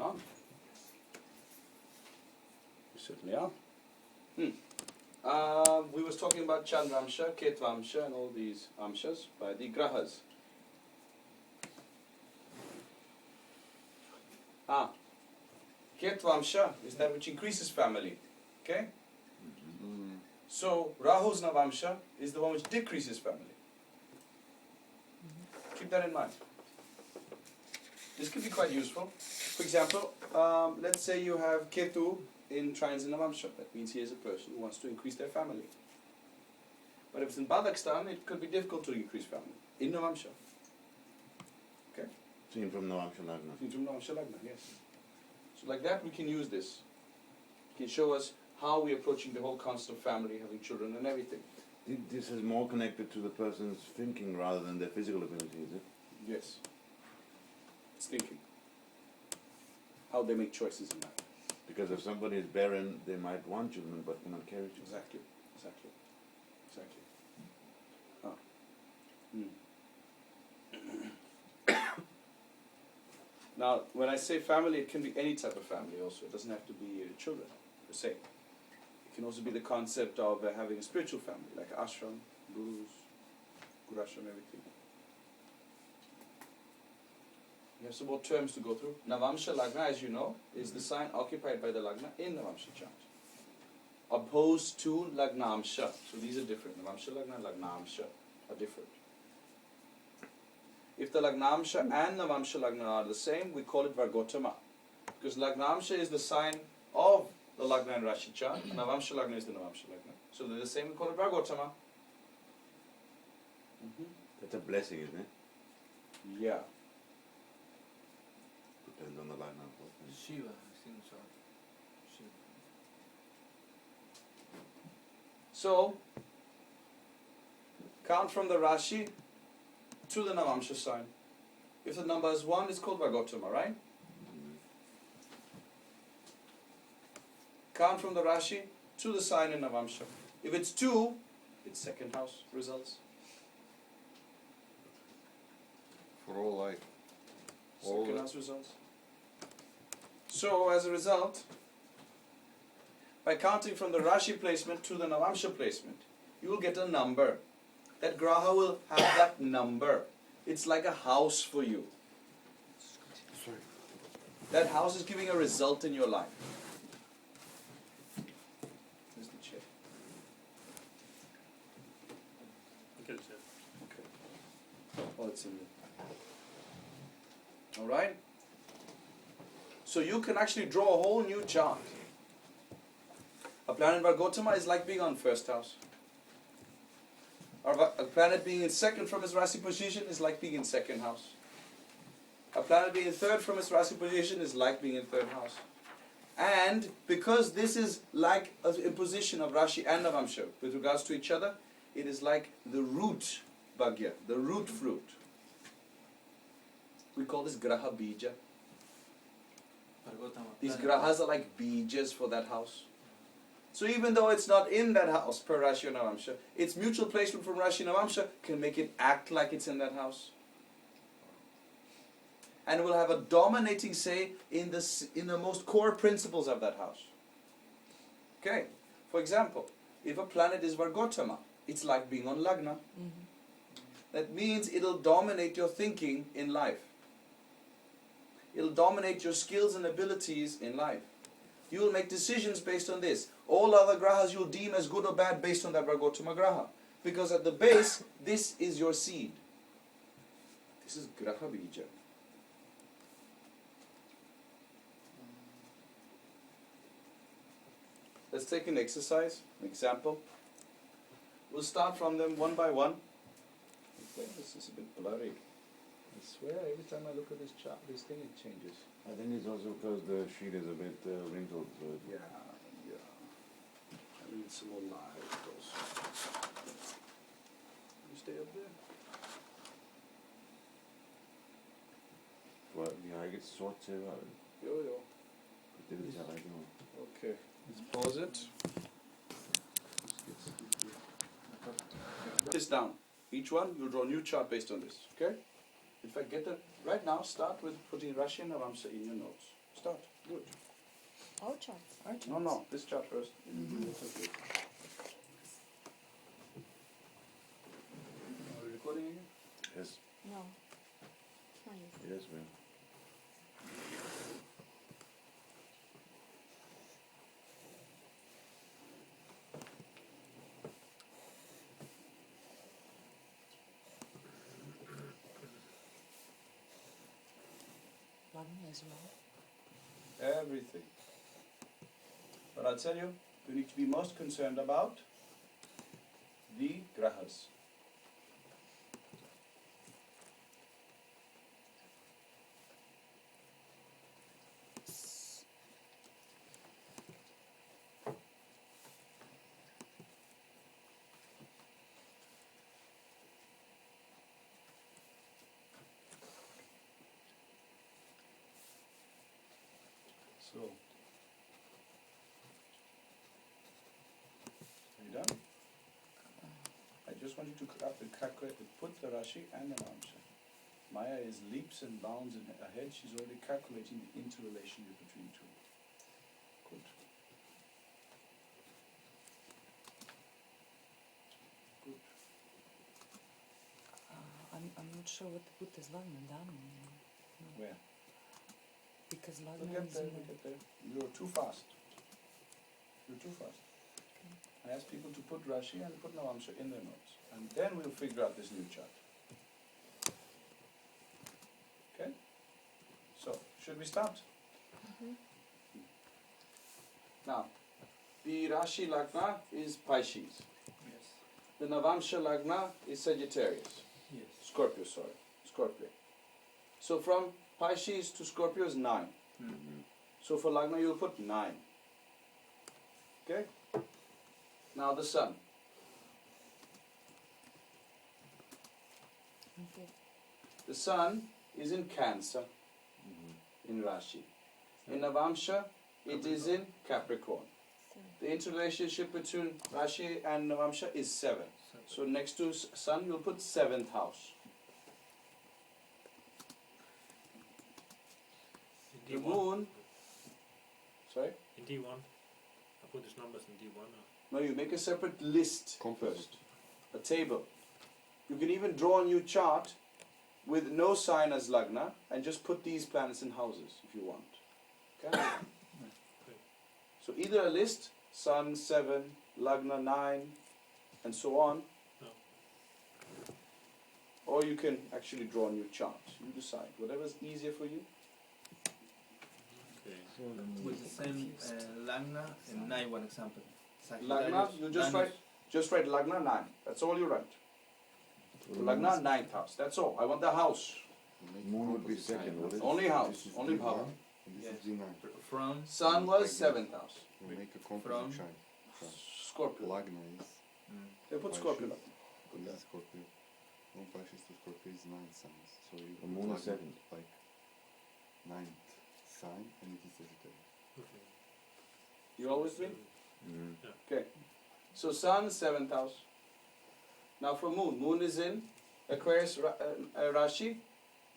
are. You certainly are. We was talking about Chandramsha, Ketvamsha and all these amshas by the grahas. Ketvamsha is that which increases family. Okay? So Rahu's Navamsha is the one which decreases family. Keep that in mind. This could be quite useful. For example, let's say you have Ketu in trines in Navamsha. That means he is a person who wants to increase their family. But if it's in Badakstan, it could be difficult to increase family. In Navamsha. Okay? Seen from Navamsha Lagna. Seen from Navamsha Lagna, yes. So like that we can use this. It can show us how we're approaching the whole concept of family, having children and everything. This is more connected to the person's thinking rather than their physical ability, is it? Yes. It's thinking. How they make choices in life. Because if somebody is barren, they might want children but cannot carry children. Exactly. Exactly. Now, when I say family, it can be any type of family also. It doesn't have to be children, per se. It can also be the concept of having a spiritual family, like ashram, gurus, gurashram, everything. We have some more terms to go through. Navamsha Lagna, as you know, is the sign occupied by the Lagna in Navamsha chant. Opposed to Lagnamsha. So these are different. Navamsha Lagna and Lagnamsha are different. If the Lagnamsha and Navamsha Lagna are the same, we call it Vargotama. Because Lagnamsha is the sign of the Lagna and Rashi chart, and Navamsha Lagna is the Navamsha Lagna. So they're the same, we call it Vargotama. That's a blessing, isn't it? Yeah. Depends on the Lagna. Shiva, I think so. Shiva. So, count from the Rashi to the Navamsha sign. If the number is 1, it's called Vargotama, right? Count from the Rashi to the sign in Navamsha. If it's 2, it's second house results. For all life. Second house results. So, as a result, by counting from the Rashi placement to the Navamsha placement, you will get a number. That graha will have that number. It's like a house for you. Sorry. That house is giving a result in your life. Here's the chair. Okay, sir. Okay. Oh, it's in there. Alright? So you can actually draw a whole new chart. A planet Vargotama is like being on first house. A planet being in second from its Rasi position is like being in second house. A planet being in third from its Rasi position is like being in third house. And because this is like a position of Rashi and Navamsha with regards to each other, it is like the root bhagya, the root fruit. We call this graha bija. These grahas are like bijas for that house. So even though it's not in that house per Rashi or Navamsha, its mutual placement from Rashi and Navamsha can make it act like it's in that house. And it will have a dominating say in the most core principles of that house. Okay, for example, if a planet is Vargotama, it's like being on Lagna. That means it'll dominate your thinking in life. It'll dominate your skills and abilities in life. You will make decisions based on this. All other grahas you'll deem as good or bad based on that Vargotama graha. Because at the base, this is your seed. This is graha bija. Let's take an exercise, an example. We'll start from them one by one. Okay, this is a bit blurry. I swear, every time I look at this chart, this thing, it changes. I think it's also because the sheet is a bit wrinkled. So Yeah. I need some more light also. You stay up there. jag är så tyvärr. Jo. Det vill säga like Okay, let's pause it. Put this down. Each one, you'll draw a new chart based on this. Okay? In fact, get that right now. Start with putting Rashi and Navamsa in your notes. Start. Do it. Our charts. Our charts. No, this chart first. Mhm. Okay. Are we recording again? Yes, No. Nice. yes, man. Lagna as well. Everything. But I'll tell you, you need to be most concerned about the grahas. So, are you done? I just want you to calculate, put the Rashi and the Navamsha. Maya is leaps and bounds ahead. She's already calculating the interrelationship between two. Good. Good. I'm not sure what to put as Lagna. Down. No. Where? Because We'll Lagna get is there, in we'll the... get there. You're too fast. You're too fast. I ask people to put Rashi and put Navamsha in their notes. And then we'll figure out this new chart. Okay? So, should we start? Mhm. Now, the Rashi Lagna is Pisces. Yes. The Navamsha Lagna is Sagittarius. Yes. Scorpio, sorry. Scorpio. So from Pisces to Scorpio is 9. So for Lagna you'll put 9. Okay? Now the Sun. Okay. The Sun is in Cancer, in Rashi. In Navamsha, it is in Capricorn. So, The interrelationship between Rashi and Navamsha is 7. So next to Sun, you'll put 7th house. The D1. Moon, sorry? In D1. I put these numbers in D1. No, you make a separate list Composite. first. A table. You can even draw a new chart with no sign as Lagna and just put these planets in houses if you want. Okay? So either a list, Sun 7, Lagna 9, and so on. No. Or you can actually draw a new chart. You decide. Whatever's easier for you. Okay. With the same Lagna and 9, one example. Lagna, you just write Lagna 9. That's all you write. Lagna 9th house. That's all. I want the house. Moon would be second, would it? Only house. This is Only D1, power. and this Yes. is D9. From Sun was 7th house. We make a From- composite chart. Scorpio. Lagna is They put Scorpio. Lagna. this is Scorpio. From Pisces to Scorpio is 9 signs. So you The put moon is Lagna second. like 9th sign, and it is Sagittarius. Okay. You always win? Mm. Okay. So Sun, 7th house. Now for Moon. Moon is in Aquarius Rashi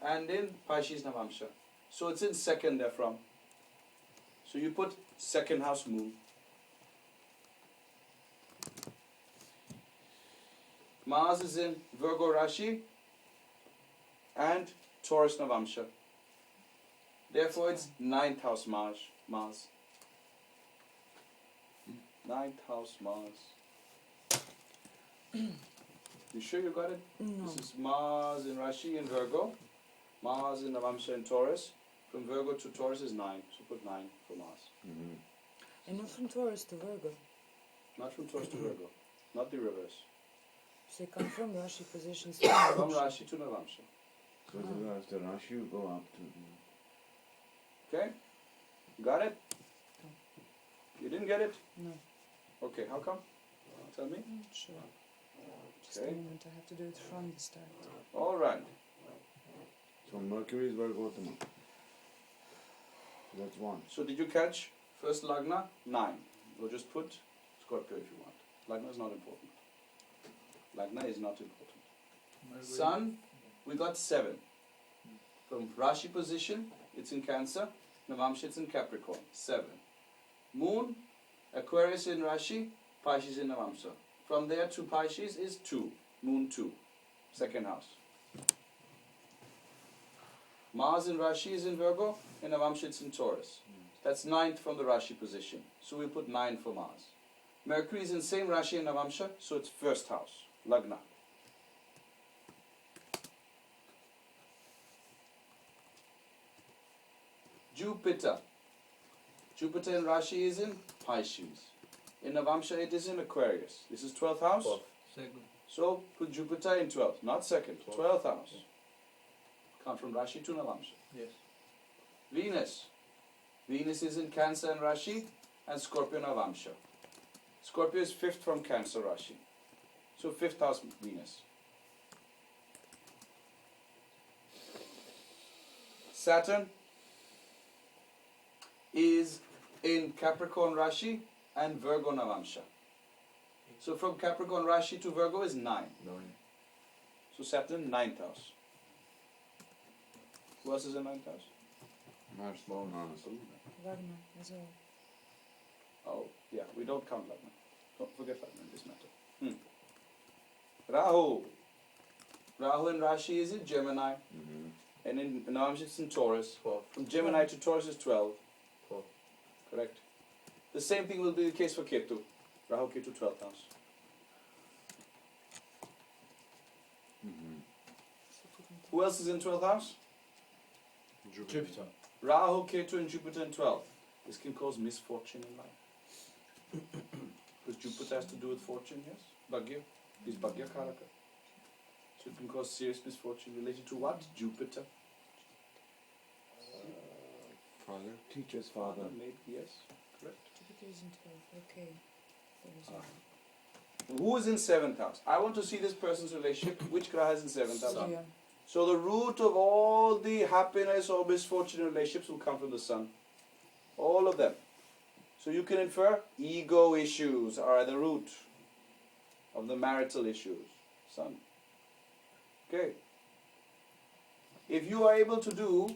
and in Pisces Navamsha. So it's in second therefrom. So you put second house Moon. Mars is in Virgo Rashi and Taurus Navamsha. Therefore it's 9th house Mars. 9th house Mars. You sure you got it? no. This is Mars in Rashi and Virgo. Mars in Navamsha and Taurus. From Virgo to Taurus is 9. So put 9 for Mars. And not from Taurus to Virgo. Not from Taurus to Virgo. Not the reverse. So you come from Rashi positions. From Rashi to Navamsha. So the Rashi will go up to... Okay? Got it? You didn't get it? No. Okay, how come? Tell me. I'm not sure. Just Okay. a moment, I have to do it from the start. Alright. So Mercury is Virgo to Moon. That's 1. So did you catch first Lagna? 9. We'll just put Scorpio if you want. Lagna is not important. Lagna is not important. Sun, we got 7. From Rashi position, it's in Cancer. Navamsha it's in Capricorn, 7. Moon, Aquarius in Rashi, Pisces in Navamsha. From there to Pisces is 2, Moon 2, second house. Mars in Rashi is in Virgo, and Navamsha it's in Taurus. That's 9th from the Rashi position. So we put 9 for Mars. Mercury is in same Rashi in Navamsha, so it's first house, Lagna. Jupiter. Jupiter in Rashi is in Pisces. In Navamsha it is in Aquarius. This is 12th house. 12th. Second. So put Jupiter in 12th, not second, 12th. 12th house. Come from Rashi to Navamsha. Yes. Venus. Venus is in Cancer and Rashi and Scorpio Navamsha. Scorpio is 5th from Cancer Rashi. So 5th house Venus. Saturn is in Capricorn Rashi and Virgo Navamsha. So from Capricorn Rashi to Virgo is 9. So Saturn, 9th house. Who else is in 9th house? Mars. Lagna as well. Oh, yeah, we don't count Lagna. Don't forget Lagna in this matter. Rahu. Rahu in Rashi is in Gemini, and in Navamsha it's in Taurus. 12th. From Gemini to Taurus is 12. 12th. Correct. The same thing will be the case for Ketu. Rahu, Ketu, 12th house. Who else is in 12th house? Jupiter. Rahu, Ketu, and Jupiter in 12th. This can cause misfortune in life. Because Jupiter has to do with fortune, yes? Bhagya. Is Bhagya Karaka. So it can cause serious misfortune related to what? Jupiter. Father. Teacher's father. Maybe, yes. Correct. Jupiter is in 12th. Okay. There is Ah. Who is in 7th house? I want to see this person's relationship. Which graha is in 7th house? Surya. So the root of all the happiness or misfortune in relationships will come from the sun. All of them. So you can infer ego issues are at the root of the marital issues. Sun. Okay. If you are able to do,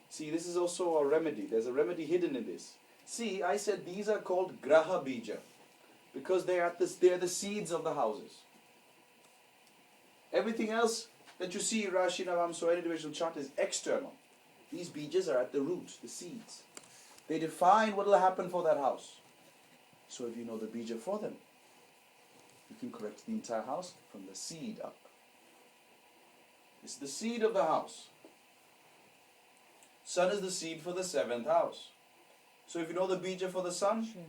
see, this is also a remedy. There's a remedy hidden in this. See, I said these are called graha bija because they are the seeds of the houses. Everything else that you see Rashi, Navamsha, or any divisional chart is external. These bijas are at the root, the seeds. They define what will happen for that house. So if you know the bija for them, you can correct the entire house from the seed up. It's the seed of the house. Sun is the seed for the 7th house. So if you know the bija for the sun, Sure.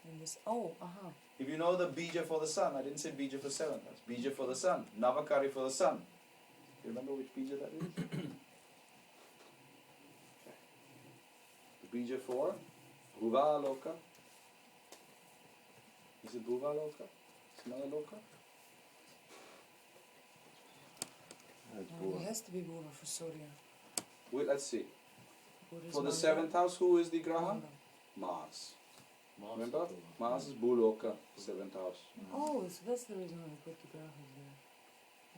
And this. Oh, if you know the bija for the sun, I didn't say bija for 7th house, bija for the sun, Navakari for the sun. You remember which bija that is? The bija for Bhuva Loka. Is it Bhuva Loka? Another Loka? It has to be Bura for Surya. Wait, let's see. Bura is For the Manga. 7th house, who is the graha? Manga. Mars. Mars. Remember? Mars is Bhuloka, 7th house. Oh, so that's the reason why I put the Grahas there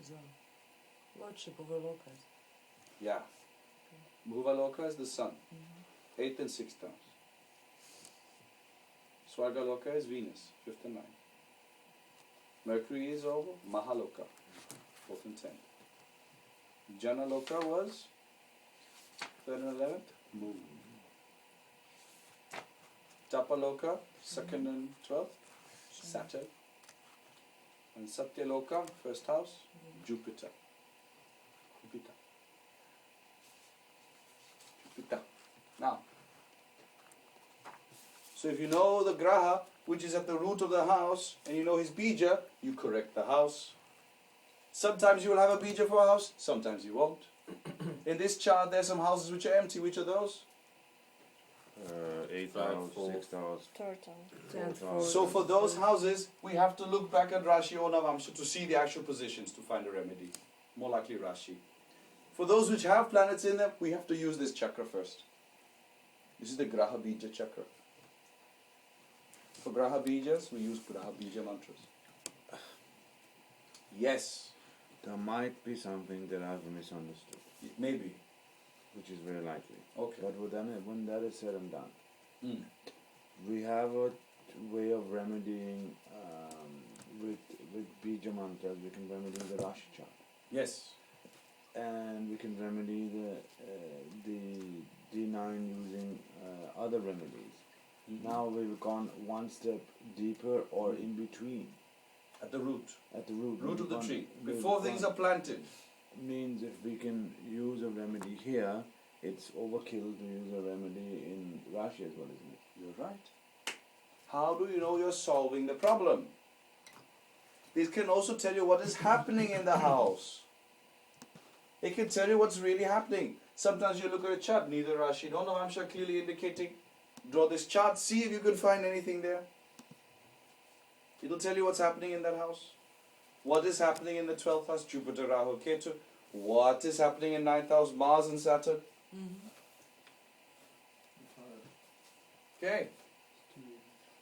as well. Lordship over Lokas. Yeah. Bhuvaloka is the sun. Mm-hmm. 8th and 6th house. Swargaloka is Venus, 5th and 9th. Mercury is over Mahaloka, 4th and 10th. Janaloka was 3rd and 11th, Moon. Tapaloka, 2nd and 12th, Saturn. And Satyaloka, 1st house, Jupiter. Jupiter. Jupiter. Now, so if you know the graha, which is at the root of the house, and you know his bija, you correct the house. Sometimes you will have a bija for a house, sometimes you won't. In this chart, there's some houses which are empty. Which are those? 8th 5, house, 4. 6th house. Tenth, So fourth. So for those houses, we have to look back at Rashi or Navamsha to see the actual positions to find a remedy. More likely Rashi. For those which have planets in them, we have to use this chakra first. This is the Graha Bija chakra. For Graha Bijas, we use Graha Bija mantras. Yes, There might be something that I've misunderstood. maybe. which is very likely. Okay. But when that is said and done, Mm. we have a way of remedying with bija mantras. We can remedy the Rashi chart, Yes. and we can remedy the D9 using other remedies. Mm-hmm. Now we've gone one step deeper or in between At the root. at the root. Root of the We've tree. gone- we've Before things gone- are planted. means if we can use a remedy here, it's overkill to use a remedy in Rashi as well, isn't it? You're right. How do you know you're solving the problem? This can also tell you what is happening in the house. It can tell you what's really happening. Sometimes you look at a chart, neither Rashi nor Navamsha clearly indicating. Draw this chart, see if you can find anything there. It'll tell you what's happening in that house. What is happening in the 12th house, Jupiter, Rahu, Ketu. What is happening in 9th house, Mars and Saturn. Okay.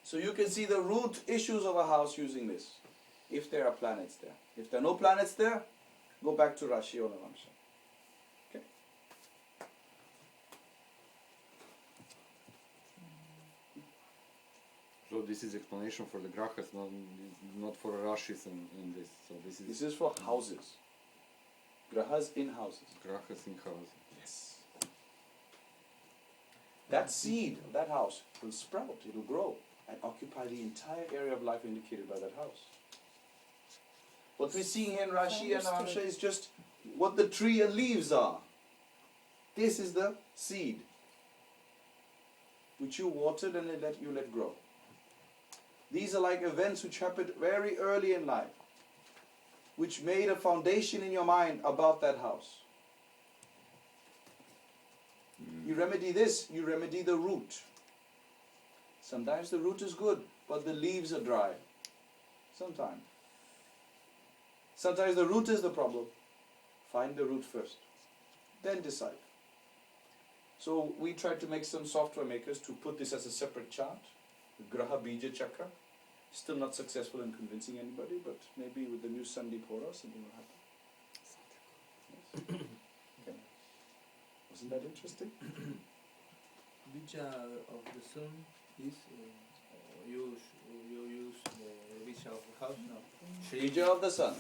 So you can see the root issues of a house using this, if there are planets there. If there are no planets there, go back to Rashi or Navamsha. Okay. So this is explanation for the grahas, not for Rashis in this. So this This is is for houses. Grahas in houses. grahas in house. Yes. That seed of that house will sprout, it will grow, and occupy the entire area of life indicated by that house. What we're seeing here in Rashi and Navamsha is just what the tree and leaves are. This is the seed, which you watered and you let grow. These are like events which happened very early in life, which made a foundation in your mind about that house. You remedy this, you remedy the root. Sometimes the root is good, but the leaves are dry. Sometimes. Sometimes the root is the problem. Find the root first. Then decide. So we tried to make some software makers to put this as a separate chart. The Graha Bija Chakra. Still not successful in convincing anybody, but maybe with the new Sandhi Pora something will happen. Yes. Okay. Wasn't that interesting? Bija of the sun is you use the bija of the house now. Bija of the sun.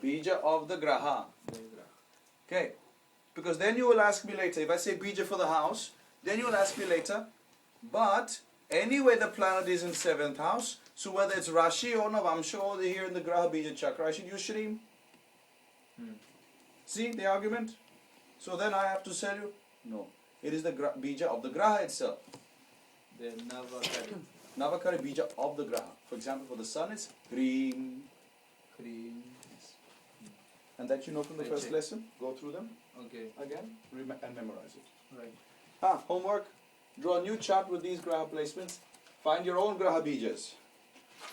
Bija of the Graha. Okay. Because then you will ask me later, if I say Bija for the house, then you will ask me later, but anyway the planet is in 7th house, so whether it's Rashi or Navamsha or here in the Graha Bija Chakra, I should use Shrim. See the argument? So then I have to tell you, no. It is the Bija of the Graha itself. The Navakari. Navakari Bija of the Graha. For example, for the sun it's Hrim. Cream. And that you know from the first Okay. lesson. Go through them Okay, again and memorize it. right. Homework. Draw a new chart with these Graha placements. Find your own Graha Bijas.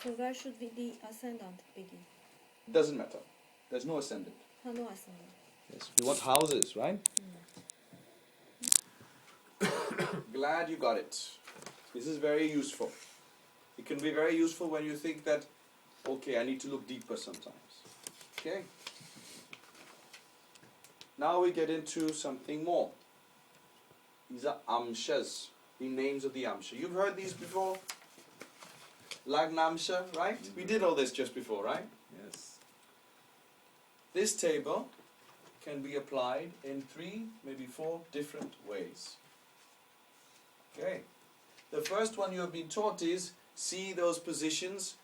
So where should we the ascendant begin? Doesn't matter. There's no ascendant. No ascendant. Yes. We want houses, right? Glad you got it. This is very useful. It can be very useful when you think that, okay, I need to look deeper sometimes. Okay? Now we get into something more. These are amshas, the names of the amsha. You've heard these before? Lagnamsha, right? We did all this just before, right? Yes. This table can be applied in 3, maybe 4 different ways. Okay. The first one you have been taught is see those positions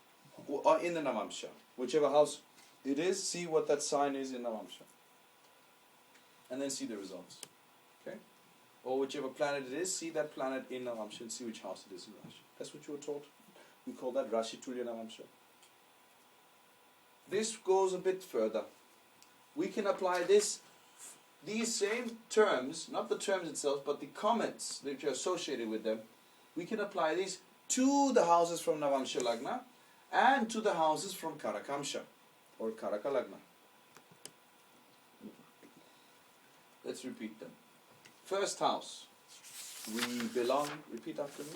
are in the Navamsha. Whichever house it is, see what that sign is in Navamsha. And then see the results. Okay? Or whichever planet it is, see that planet in Navamsha and see which house it is in Rashi. That's what you were taught. We call that Rashi Tulya Navamsha. This goes a bit further. We can apply these same terms, not the terms itself, but the comments which are associated with them, we can apply these to the houses from Navamsha Lagna and to the houses from Karakamsha or Karaka Lagna. Let's repeat them. First house, we belong, repeat after me.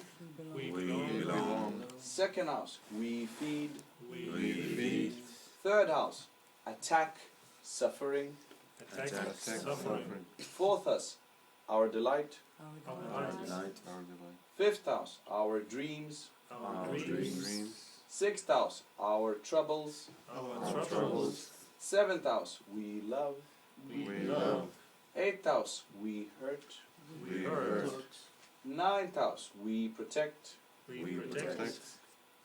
We We belong. belong. Second house, we feed. We We feed. Third house, attack, suffering. Attack, suffering. Fourth house, our delight. Our Our delight. delight. Our delight. Fifth house, our dreams. Our Our dreams. Dreams. Sixth house, our troubles. Our troubles. Seventh house, we love. We We love. Eighth house, we hurt. We hurt. Ninth house, we protect. We We protect. protect.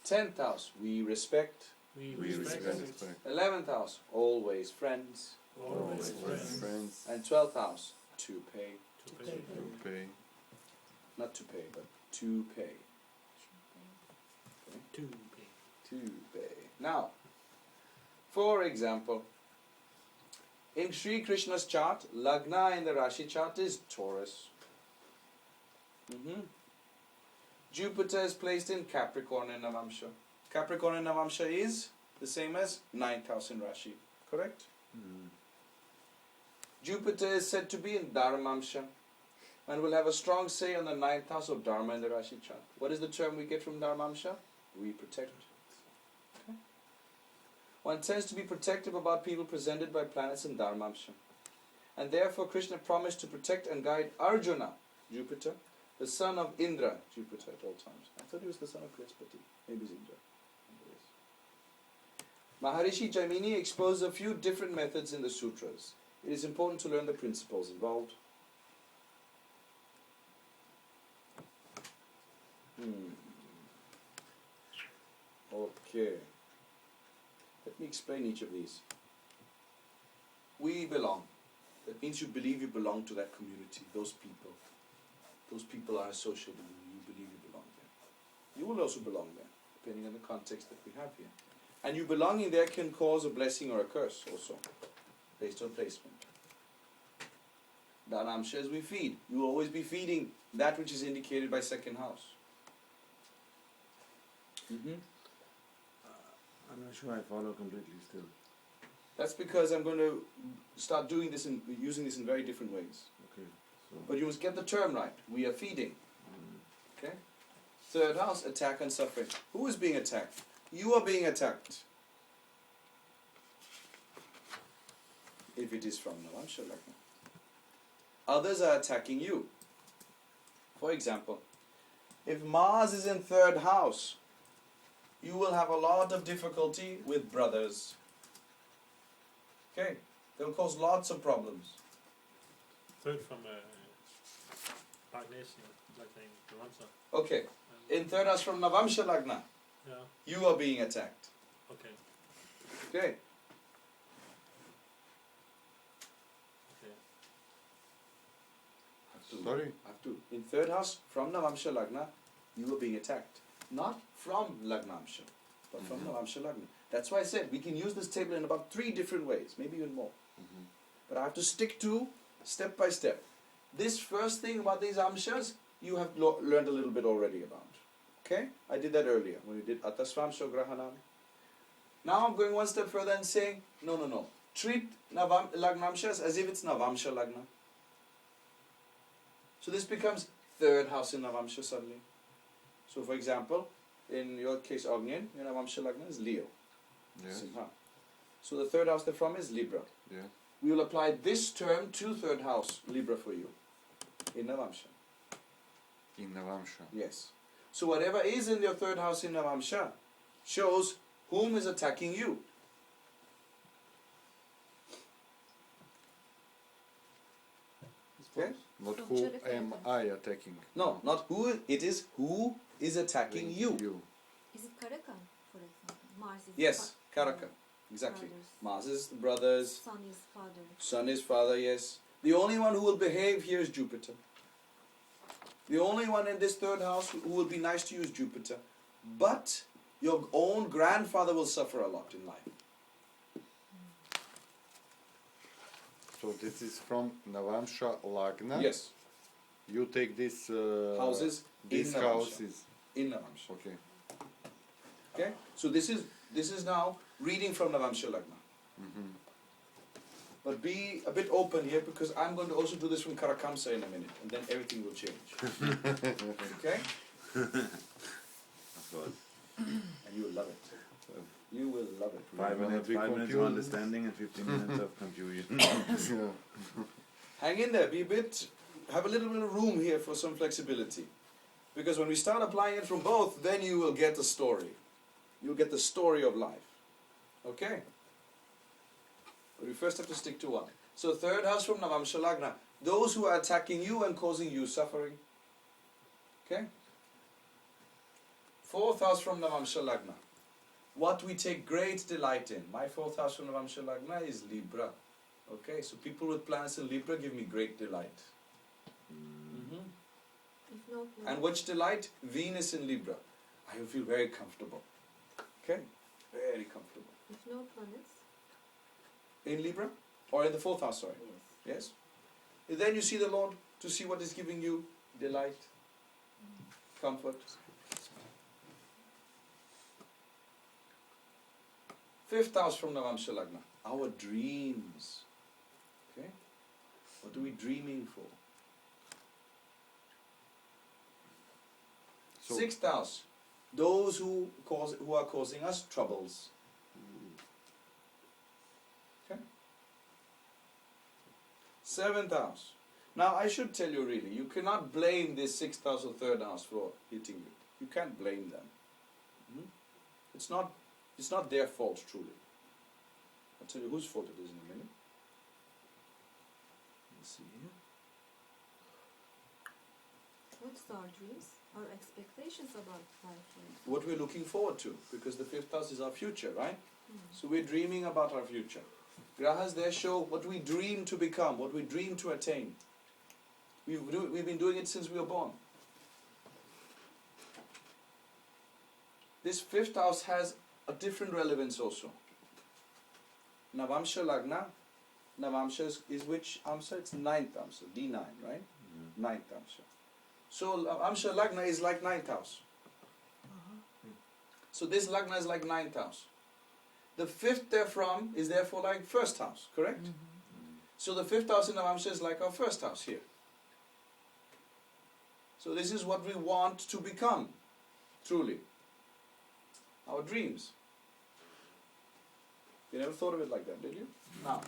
10th house, we respect. We We respect. respect. 11th house, always friends. Always friends. Friends. And 12th house, to pay. To pay. To pay. Not to pay, but to pay. To pay. To pay. Now, for example, in Sri Krishna's chart, Lagna in the Rashi chart is Taurus. Jupiter is placed in Capricorn in Navamsha. Capricorn in Navamsha is the same as 9th house in Rashi, correct? Jupiter is said to be in Dharmamsha and will have a strong say on the 9th house of Dharma in the Rashi chart. What is the term we get from Dharmamsha? We protect. Okay. One tends to be protective about people presented by planets in Dharmamsha. And therefore Krishna promised to protect and guide Arjuna, Jupiter, the son of Indra, Jupiter at all times. I thought he was the son of Brihaspati. Maybe it's Indra. Maharishi Jaimini exposes a few different methods in the sutras. It is important to learn the principles involved. Okay. Let me explain each of these. We belong. That means you believe you belong to that community, those people. Those people are associated with you. You believe you belong there. You will also belong there, depending on the context that we have here. And you belonging there can cause a blessing or a curse also, based on placement. Dhanamsha as we feed. You will always be feeding that which is indicated by second house. I'm not sure I follow completely still. That's because I'm going to start doing this and using this in very different ways. Okay. So. But you must get the term right. We are feeding. Okay? Third house, attack and suffering. Who is being attacked? You are being attacked. If it is from Navamsha Lagna. Others are attacking you. For example, if Mars is in third house, you will have a lot of difficulty with brothers. Okay? They will cause lots of problems. Third from Magnesium, like name Ramsa. Okay. In third house from Navamsha Lagna, Yeah. you are being attacked. Okay. Okay? Okay. Sorry? Have to. In third house from Navamsha Lagna, you are being attacked. Not from Lagnamsha, but from Navamsha Lagna. That's why I said we can use this table in about 3 different ways, maybe even more. But I have to stick to step by step. This first thing about these amshas, you have learned a little bit already about. Okay? I did that earlier when we did Atasvamsha Grahanam. Now I'm going one step further and saying, no. Treat Lagnamshas as if it's Navamsha Lagna. So this becomes third house in Navamsha suddenly. So for example, in your case Agnian, your Navamsha Lagna is Leo. Yes. Simha. So the third house they're from is Libra. Yeah. We will apply this term to third house Libra for you in Navamsha. In Navamsha. Yes. So whatever is in your third house in Navamsha shows whom is attacking you. Okay? Not From who Charity am Event. I attacking. No, not who, it is who is attacking you. Is it Karaka, for example? Mars is Yes, Karaka. Exactly. brothers. Mars is the brothers, Sun is father. Sun is father, yes. The only one who will behave here is Jupiter. The only one in this third house who will be nice to you is Jupiter. But your own grandfather will suffer a lot in life. So this is from Navamsha Lagna. Yes. You take this Houses these in Navamsha. houses. In Navamsha. Okay. Okay? So this is now reading from Navamsha Lagna. But be a bit open here because I'm going to also do this from Karakamsa in a minute and then everything will change. Okay? Of course. And you will love it. You will love it. We're gonna be 5 minutes of confused. understanding and 15 minutes of confusion. Yeah. Hang in there, have a little bit of room here for some flexibility. Because when we start applying it from both, then you will get the story. You'll get the story of life. Okay? But we first have to stick to one. So third house from Navamsha Lagna. Those who are attacking you and causing you suffering. Okay? Fourth house from Navamsha Lagna. What we take great delight in. My fourth house from Navamsha Lagna is Libra. Okay, so people with planets in Libra give me great delight. Mhm. If no And planets, which delight? Venus in Libra. I will feel very comfortable. Okay? Very comfortable. if no planets, In Libra? Or in the fourth house, sorry. yes. Yes? And then you see the Lord to see what is giving you delight, comfort. Fifth house from Navamsha Lagna. Our dreams. Okay? What are we dreaming for? So, Sixth house. Those who are causing us troubles. Okay? Seventh house. Now I should tell you really, you cannot blame this sixth house or third house for hitting you. You can't blame them. Mhm. It's not their fault truly. I'll tell you whose fault it is in a minute. Let's see here. What's our dreams? Our expectations about life? What we're looking forward to, because the fifth house is our future, right? Hmm. So we're dreaming about our future. Grahas there show what we dream to become, what we dream to attain. We've been doing it since we were born. This fifth house has a different relevance also. Navamsha Lagna. Navamsha is which Amsa? It's ninth Amsa, D9, right? Ninth Amsa. So Amsha Lagna is like ninth house. So this Lagna is like ninth house. The fifth therefrom is therefore like first house, correct? So the fifth house in Navamsha is like our first house here. So this is what we want to become, truly. Our dreams. You never thought of it like that, did you? Now,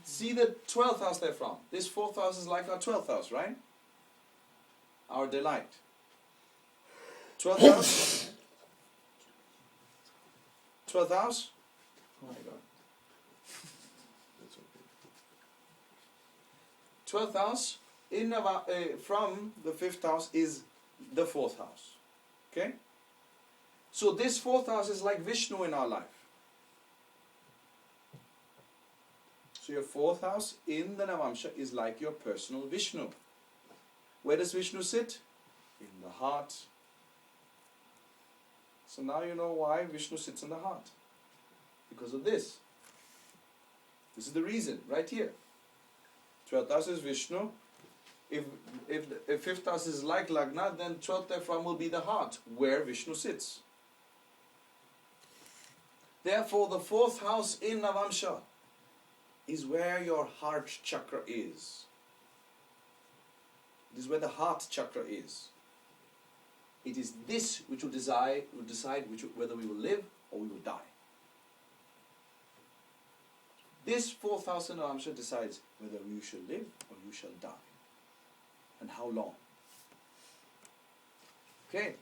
see the 12th house therefrom. This 4th house is like our 12th house, right? Our delight. 12th house? 12th house? Oh my God. That's okay. 12th house from the 5th house is the 4th house. Okay? So this 4th house is like Vishnu in our life. So your 4th house in the Navamsha is like your personal Vishnu. Where does Vishnu sit? In the heart. So now you know why Vishnu sits in the heart. Because of this. This is the reason, right here. 12th house is Vishnu. If 5th house is like Lagna, then 12th therefrom will be the heart, where Vishnu sits. Therefore, the 4th house in Navamsha is where your heart chakra is. This is where the heart chakra is. It is this which will decide whether we will live or we will die. This 4th house in Navamsha decides whether you shall live or you shall die. And how long. Okay.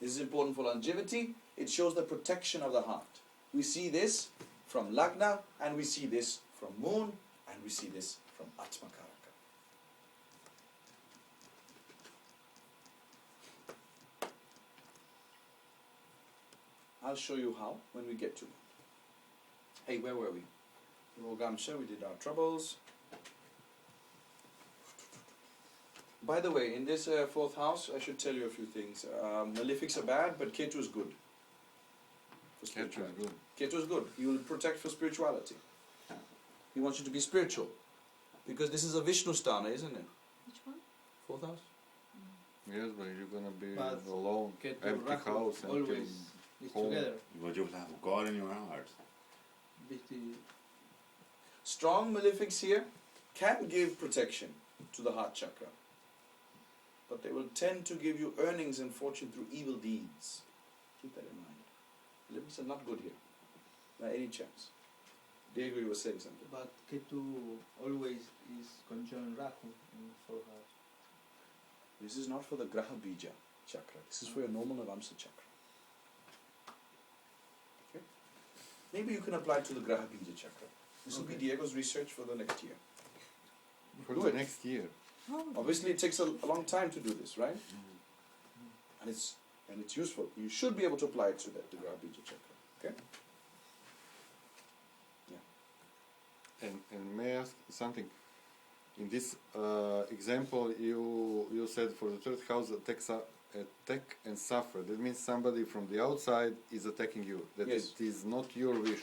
This is important for longevity. It shows the protection of the heart. We see this from Lagna, and we see this from Moon, and we see this from Atmakaraka. I'll show you how when we get to it. Hey, where were we? Rogamsha, we did our troubles. By the way, in this 4th house, I should tell you a few things. Malefics are bad, but Ketu is good. For Ketu is spirituality. good. Ketu is good. He will protect for spirituality. He wants you to be spiritual. Because this is a Vishnu sthana, isn't it? Which one? 4th house? Yes, but you're gonna be But alone, Ketu, empty Rahu house, empty always is home. together. But you'll have God in your heart. With the Strong malefics here can give protection to the heart chakra. But they will tend to give you earnings and fortune through evil deeds. Keep that in mind. Limits are not good here, by any chance. Diego, you were saying something. But Ketu always is conjunct Rahu in 4th house. This is not for the Graha Bija chakra. This is for your normal Navamsa chakra. Okay? Maybe you can apply it to the Graha Bija chakra. This will be Diego's research for the next year. For Do the it. next year. Obviously, it takes a long time to do this, right? And it's useful. You should be able to apply it to the Graha Bija chakra. Okay? And may I ask something? In this example, you said for the third house, attack and suffer. That means somebody from the outside is attacking you. That Yes. it is not your wish.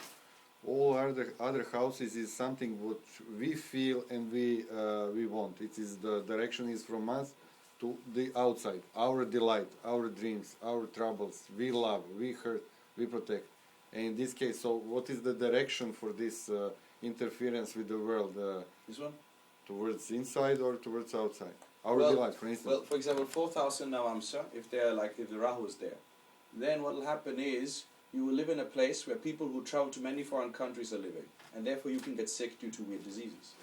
All other houses is something what we feel and we want. It is the direction is from us to the outside. Our delight, our dreams, our troubles. We love, we hurt, we protect. And in this case, so what is the direction for this interference with the world? This one? Towards inside or towards outside? Our Well- delight, for instance. Well, for example, 4th house in Navamsa, if the Rahu is there, then what will happen is you will live in a place where people who travel to many foreign countries are living, and therefore you can get sick due to weird diseases.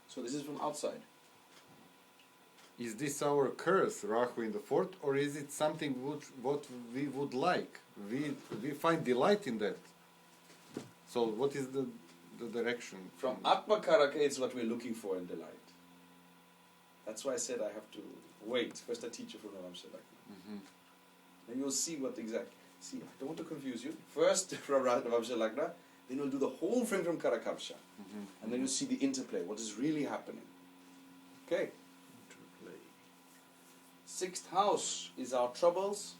So this is from outside. Is this our curse, Rahu in the 4th, or is it something what we would like? We find delight in that. So what is the direction? From Atma Karaka, it's what we're looking for in delight. That's why I said I have to wait. First I teach you from Navamsa Lagna. Mhm. Then you'll see what exactly. See, I don't want to confuse you. First from Navamsa Lagna, then you'll do the whole thing from Karakavsha. Mhm. And then you'll see the interplay, what is really happening. Okay? 6th house is our troubles.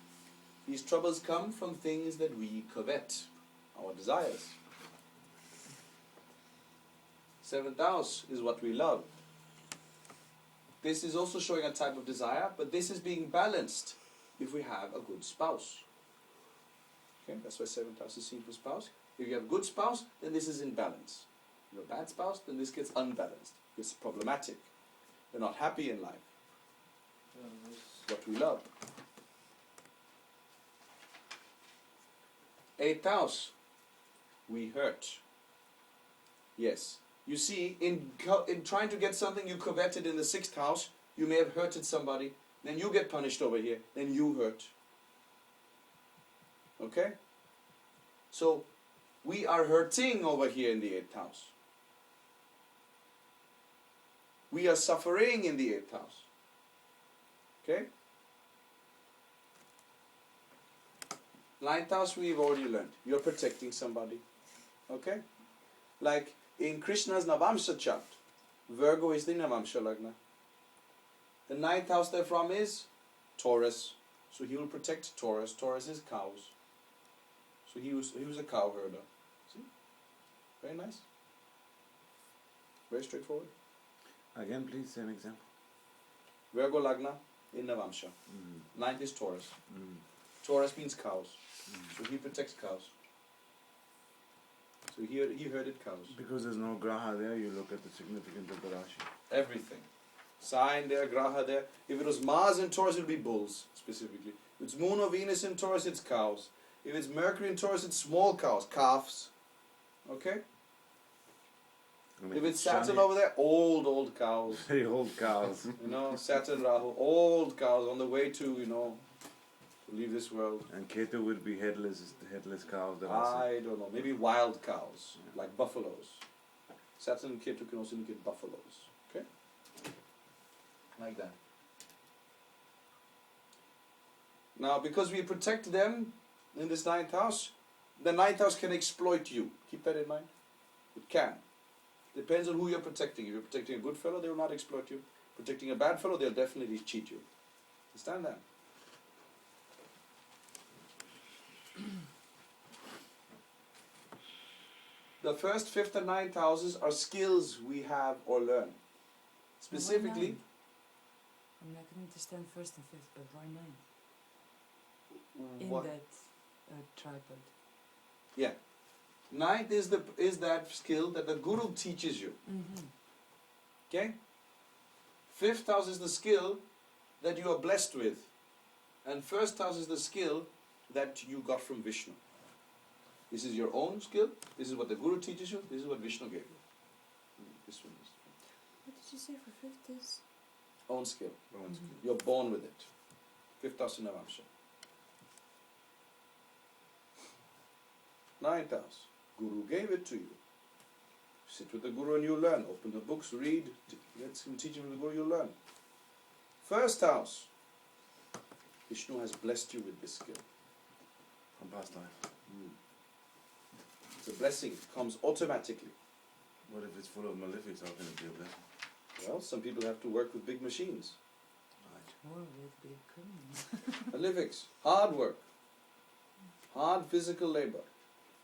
These troubles come from things that we covet, our desires. 7th house is what we love. This is also showing a type of desire, but this is being balanced if we have a good spouse. Okay, that's why 7th house is seen for spouse. If you have a good spouse, then this is in balance. If you have a bad spouse, then this gets unbalanced. It's problematic. They're not happy in life. What we love. 8th house, we hurt. Yes. You see, in trying to get something you coveted in the 6th house, you may have hurted somebody, then you get punished over here, then you hurt. Okay? So, we are hurting over here in the 8th house. We are suffering in the 8th house. Okay? 9th house we've already learned. You're protecting somebody. Okay? Like in Krishna's Navamsa chart, Virgo is the Navamsa Lagna. The 9th house they're from is Taurus. So he will protect Taurus. Taurus is cows. So he was a cow herder. See? Very nice. Very straightforward. Again, please, same example. Virgo Lagna in Navamsa. Mm. 9th is Taurus. Mm. Taurus means cows. Mm. So he protects cows. So he herded cows. Because there's no graha there, you look at the significance of the Rashi. Everything. Sign there, graha there. If it was Mars in Taurus, it would be bulls, specifically. If it's Moon or Venus in Taurus, it's cows. If it's Mercury in Taurus, it's small cows, calves. Okay? I mean, If it's Saturn Shani- over there, old cows. very old cows. You know, Saturn, Rahu, old cows on the way to, to leave this world. And Ketu would be headless cows that are I don't know, maybe wild cows, like buffaloes. Saturn and Ketu can also indicate buffaloes. Okay? Like that. Now, because we protect them in this 9th house, the 9th house can exploit you. Keep that in mind. It can. Depends on who you're protecting. If you're protecting a good fellow, they will not exploit you. Protecting a bad fellow, they'll definitely cheat you. Understand that? The 1st, 5th and 9th houses are skills we have or learn. Specifically, I mean, I can understand 1st and 5th, but why 9th? In what? that tripod. Yeah. 9th is that skill that the Guru teaches you. Mm-hmm. Okay? 5th house is the skill that you are blessed with. And 1st house is the skill that you got from Vishnu. This is your own skill. This is what the Guru teaches you. This is what Vishnu gave you. This one is What did you say for fifth is? own skill. Own skill. You're born with it. Fifth house in Navamsha. Ninth house. Guru gave it to you. Sit with the Guru and you learn. Open the books, read. Let him teach you with the Guru, you learn. First house. Vishnu has blessed you with this skill. From past life. It's a blessing. It comes automatically. What if it's full of malefics? How can it be a blessing? Well, some people have to work with big machines. Or with big criminals. Malefics. Hard work. Hard physical labor.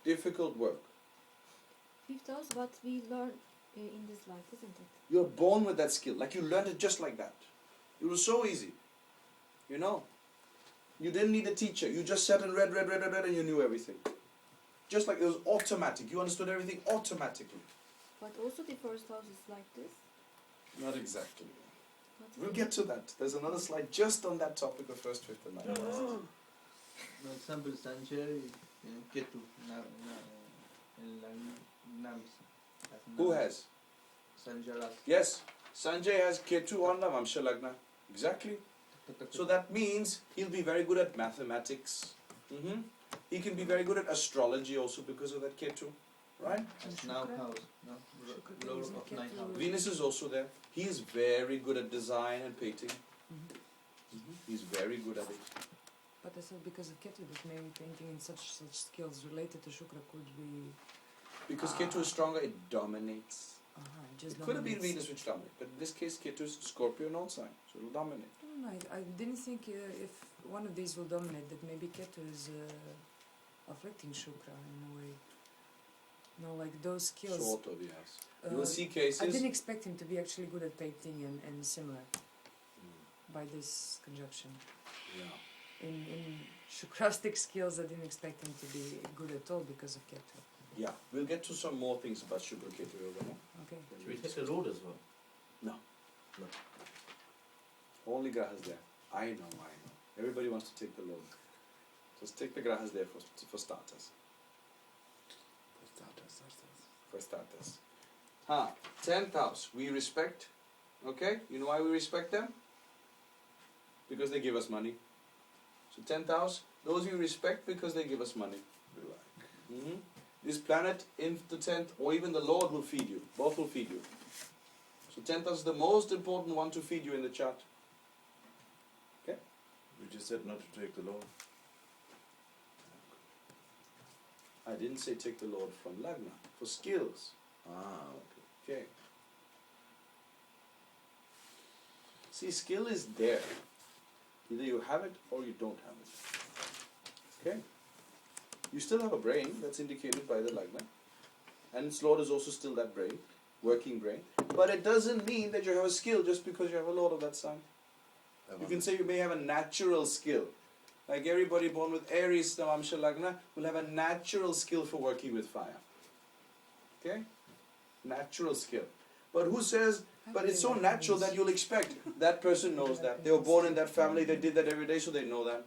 Difficult work. Fifth house, what we learn in this life, isn't it? You're born with that skill. Like you learned it just like that. It was so easy. You know. You didn't need a teacher. You just sat and read and you knew everything. Just like it was automatic. You understood everything automatically. But also the first house is like this. Not exactly. What is We'll it? get to that. There's another slide just on that topic of first, fifth and ninth. For example, Sanjay, Ketu, Who has? Sanjay. Yes. Sanjay has Ketu on Navamsha Lagna. Exactly. So that means he'll be very good at mathematics. He can be very good at astrology also because of that Ketu. Right? That's now house. No? Shukra Lord is of a ninth Ketu. house. Venus is also there. He is very good at design and painting. He's very good at it. But I thought because of Ketu that maybe painting and such skills related to Shukra could be... Because Ketu is stronger, it dominates. Just It could have been dominates. Venus which dominates, but in this case Ketu is Scorpio non sign, so it will dominate. No, I didn't think if one of these will dominate, that maybe Ketu is afflicting Shukra in a way. No, like those skills. Sort of, yes. You will see I cases. didn't expect him to be actually good at painting and similar by this conjunction. Yeah. In Shukrastic skills, I didn't expect him to be good at all because of Ketu. Yeah, we'll get to some more things about Shukra Ketu Yoga. No? Okay. Should we take the Lord as well? No. Only grahas there. I know. Everybody wants to take the Lord. Just take the grahas there for starters. For starters. 10th house, we respect. Okay? You know why we respect them? Because they give us money. So 10th house, those we respect because they give us money. This planet in the 10th, or even the Lord will feed you. Both will feed you. So 10th house is the most important one to feed you in the chart. Okay? You just said not to take the Lord. I didn't say take the Lord from Lagna. For skills. Okay. Okay. See, skill is there. Either you have it or you don't have it. Okay? You still have a brain that's indicated by the Lagna. And its Lord is also still that brain, working brain. But it doesn't mean that you have a skill just because you have a Lord of that sign. You can say you may have a natural skill. Like everybody born with Aries Navamsha Lagna will have a natural skill for working with fire. Okay? Natural skill. But who says, but it's so natural that you'll expect. That person knows that. They were born in that family, they did that every day, so they know that.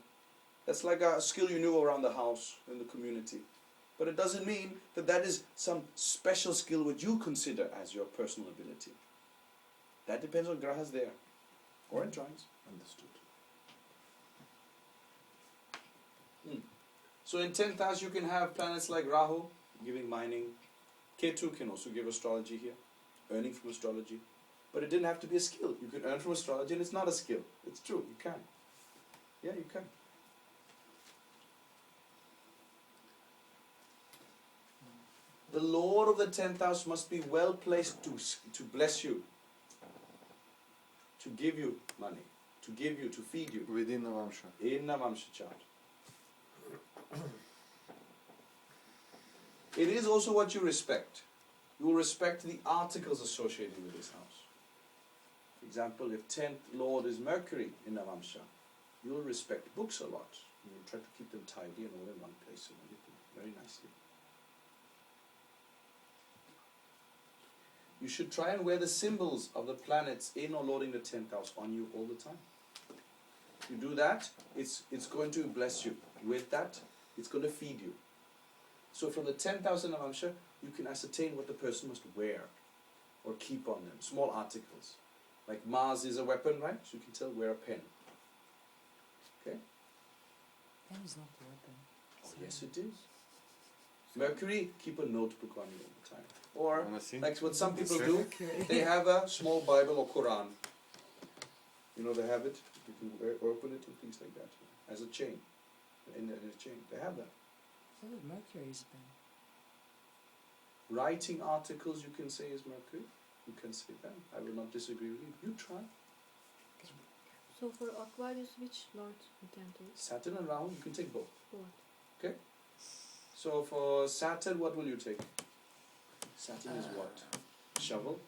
That's like a skill you knew around the house, in the community. But it doesn't mean that that is some special skill which you consider as your personal ability. That depends on grahas there. Or in trines. Understood. So in 10th house you can have planets like Rahu, giving mining. Ketu can also give astrology here, earning from astrology. But it didn't have to be a skill. You can earn from astrology and it's not a skill. It's true, you can. Yeah, you can. The Lord of the 10th house must be well placed to bless you, to give you money, to give you, to feed you. Within Navamsha. In Navamsha chart. It is also what you respect. You will respect the articles associated with this house. For example, if 10th Lord is Mercury in Navamsha, you will respect books a lot. You will try to keep them tidy and all in one place and everything very nicely. You should try and wear the symbols of the planets in or lording the 10th house on you all the time. If you do that, it's going to bless you. With that, it's going to feed you. So from the 10,000 of Amsha, you can ascertain what the person must wear or keep on them. Small articles. Like Mars is a weapon, right? So you can tell wear a pen. Okay? Pen is not a weapon. Oh, yes, it is. Mercury, keep a notebook on you all the time. Or, Wanna see? like what some people Sure. do, Okay. they have a small Bible or Quran. You know, they have it. You can open it and things like that. As a chain. In a chain. They have that. So that Mercury is a pen. Writing articles, you can say, is Mercury. You can say that. I will not disagree with you. You try. So for Aquarius, which lord we can take? Saturn and Rahu, you can take both. Both. So for Saturn, what will you take? Saturn is what? Shovel?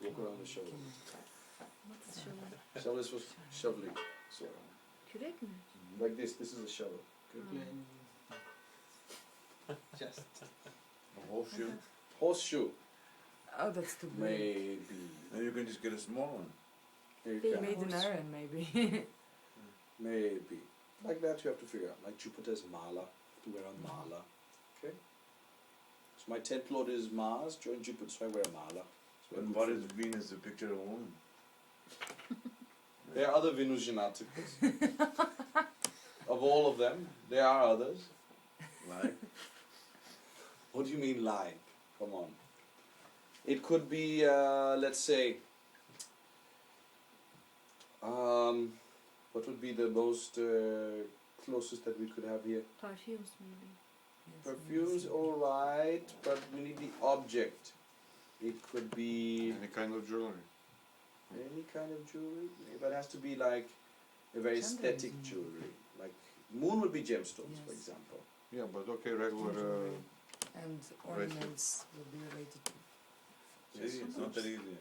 Walk around the shovel. What's shovel? Shovel is for shoveling. So, Kürek mi? like this is a shovel. Okay. Just. A horseshoe. Horseshoe, Oh, that's too big. maybe. And you can just get a small one. Here you Big can. Made in Horse. iron, maybe. Maybe. Like that you have to figure out. Like Jupiter's Mala, to wear a Mala. Okay? So my 10th lord is Mars, join Jupiter, so I wear a Mala. So And good what for is me. Venus, a picture of a woman? There are other Venusian articles. Of all of them, there are others. Like? What do you mean like? Come on. It could be, let's say, what would be the most closest that we could have here? Perfumes maybe. Yes, Perfumes, yes. alright, but we need the object. It could be Any kind of jewelry. any kind of jewelry, but it has to be like a very Chandelier is aesthetic in- jewelry. Like moon would be gemstones, for Yes. example. Yeah, but okay, regular. Jewelry and ornaments will be related to. Yes. See, it's not that easy.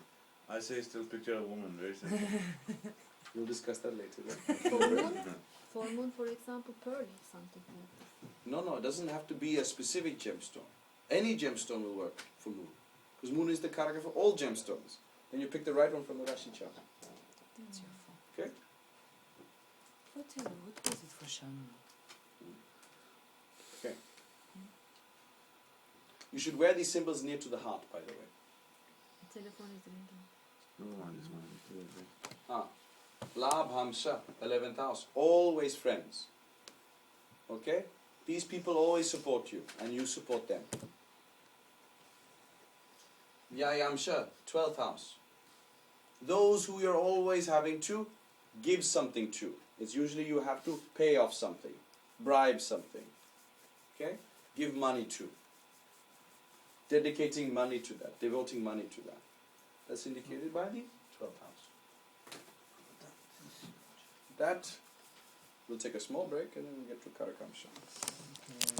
I say still picture a woman, very simple. We'll discuss that later. Then. For moon, for example, pearl, something like that. No, it doesn't have to be a specific gemstone. Any gemstone will work for moon. Because moon is the karaka for all gemstones. Then you pick the right one from the Rashi chart. That's your fault. Okay? What was it for Shannon? Okay. You should wear these symbols near to the heart, by the way. The telephone is ringing. No one is mine. Labh Hamsa, 11th house. Always friends. Okay? These people always support you, and you support them. Yayamsha, 12th house. Those who you're always having to give something to. It's usually you have to pay off something, bribe something. Okay? Give money to. Dedicating money to that, devoting money to that. That's indicated by the 12th house. That, we'll take a small break and then we'll get to Karakamsha. Okay.